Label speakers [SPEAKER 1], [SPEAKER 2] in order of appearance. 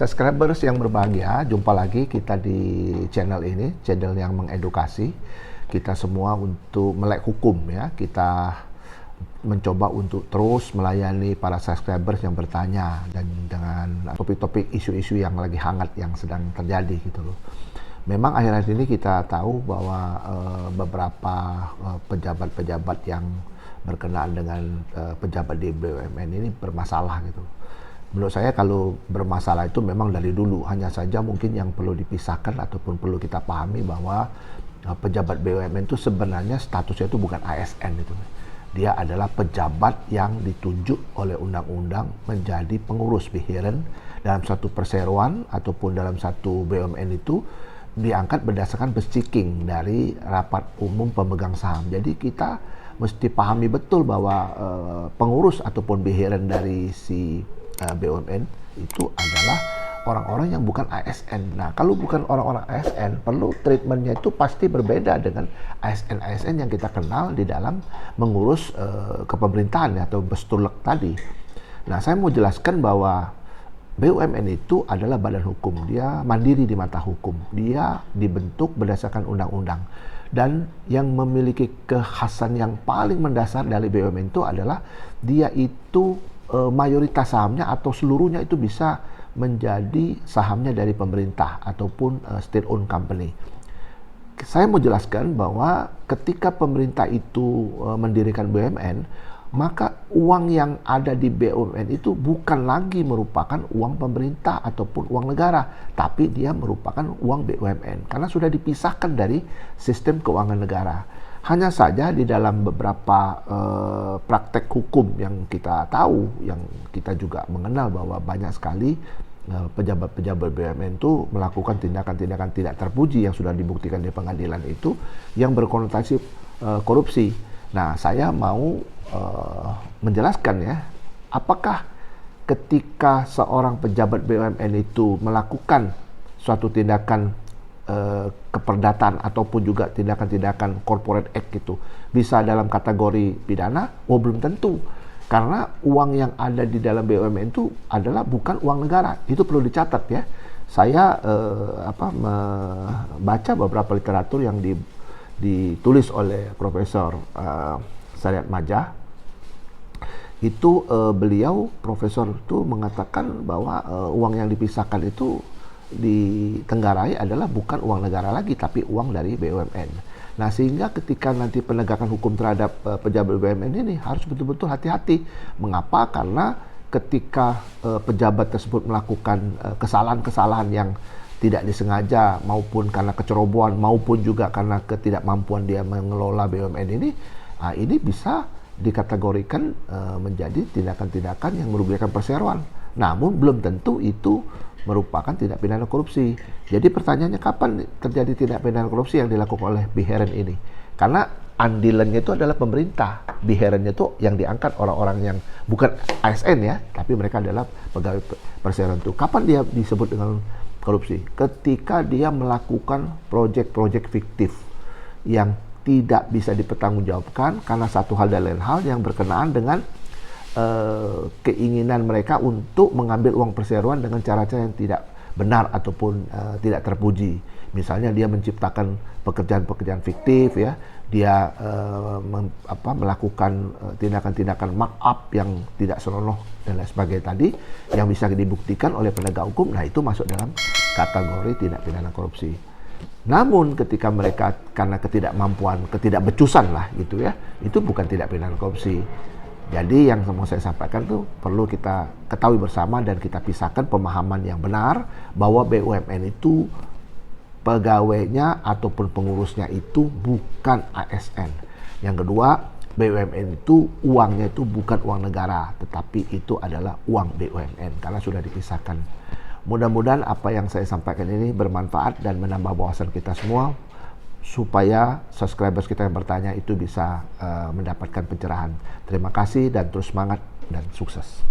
[SPEAKER 1] Subscribers yang berbahagia, jumpa lagi kita di channel ini, channel yang mengedukasi kita semua untuk melek hukum ya. Kita mencoba untuk terus melayani para subscribers yang bertanya dan dengan topik-topik isu-isu yang lagi hangat yang sedang terjadi gitu loh. Memang akhir-akhir ini kita tahu bahwa beberapa pejabat-pejabat yang berkenaan dengan pejabat di BUMN ini bermasalah gitu. Menurut saya kalau bermasalah itu memang dari dulu, hanya saja mungkin yang perlu dipisahkan ataupun perlu kita pahami bahwa pejabat BUMN itu sebenarnya statusnya itu bukan ASN itu. Dia adalah pejabat yang ditunjuk oleh undang-undang menjadi pengurus bihiren dalam satu perseroan ataupun dalam satu BUMN itu diangkat berdasarkan besciking dari rapat umum pemegang saham. Jadi kita mesti pahami betul bahwa pengurus ataupun bihiren dari si BUMN itu adalah orang-orang yang bukan ASN. Nah, kalau bukan orang-orang ASN, perlu treatmentnya itu pasti berbeda dengan ASN-ASN yang kita kenal di dalam mengurus kepemerintahan atau bestulek tadi. Nah, saya mau jelaskan bahwa BUMN itu adalah badan hukum. Dia mandiri di mata hukum. Dia dibentuk berdasarkan undang-undang. Dan yang memiliki kekhasan yang paling mendasar dari BUMN itu adalah dia itu mayoritas sahamnya atau seluruhnya itu bisa menjadi sahamnya dari pemerintah ataupun state-owned company. Saya mau jelaskan bahwa ketika pemerintah itu mendirikan BUMN, maka uang yang ada di BUMN itu bukan lagi merupakan uang pemerintah ataupun uang negara, tapi dia merupakan uang BUMN karena sudah dipisahkan dari sistem keuangan negara. Hanya saja di dalam beberapa praktek hukum yang kita tahu, yang kita juga mengenal bahwa banyak sekali pejabat-pejabat BUMN itu melakukan tindakan-tindakan tidak terpuji yang sudah dibuktikan di pengadilan itu yang berkonotasi korupsi. Nah, saya mau menjelaskan ya, apakah ketika seorang pejabat BUMN itu melakukan suatu tindakan keperdataan ataupun juga tindakan-tindakan corporate act itu bisa dalam kategori pidana? Oh, belum tentu. Karena uang yang ada di dalam BUMN itu adalah bukan uang negara. Itu perlu dicatat ya. Saya membaca beberapa literatur yang ditulis oleh Profesor Saryat Majah. Itu beliau profesor itu mengatakan bahwa uang yang dipisahkan itu ditenggarai adalah bukan uang negara lagi, tapi uang dari BUMN. Nah, sehingga ketika nanti penegakan hukum terhadap pejabat BUMN ini harus betul-betul hati-hati. Mengapa? Karena ketika pejabat tersebut melakukan kesalahan-kesalahan yang tidak disengaja maupun karena kecerobohan maupun juga karena ketidakmampuan dia mengelola BUMN ini bisa dikategorikan menjadi tindakan-tindakan yang merugikan perseroan. Namun belum tentu itu merupakan tindak pidana korupsi. Jadi pertanyaannya kapan terjadi tindak pidana korupsi yang dilakukan oleh bihiren ini? Karena andilannya itu adalah pemerintah. Bihirennya itu yang diangkat orang-orang yang bukan ASN ya, tapi mereka adalah pegawai perseroan itu. Kapan dia disebut dengan korupsi? Ketika dia melakukan proyek-proyek fiktif yang tidak bisa dipertanggungjawabkan karena satu hal dan lain hal yang berkenaan dengan keinginan mereka untuk mengambil uang perseroan dengan cara-cara yang tidak benar ataupun tidak terpuji. Misalnya dia menciptakan pekerjaan-pekerjaan fiktif ya, dia melakukan tindakan-tindakan markup yang tidak senonoh dan lain sebagainya tadi yang bisa dibuktikan oleh penegak hukum. Nah, itu masuk dalam kategori tindak pidana korupsi. Namun ketika mereka karena ketidakmampuan, ketidakbecusan lah gitu ya, itu bukan tindak pidana korupsi. Jadi yang mau saya sampaikan tuh perlu kita ketahui bersama dan kita pisahkan pemahaman yang benar bahwa BUMN itu pegawainya ataupun pengurusnya itu bukan ASN. Yang kedua, BUMN itu uangnya itu bukan uang negara, tetapi itu adalah uang BUMN karena sudah dipisahkan. Mudah-mudahan apa yang saya sampaikan ini bermanfaat dan menambah wawasan kita semua supaya subscribers kita yang bertanya itu bisa mendapatkan pencerahan. Terima kasih dan terus semangat dan sukses.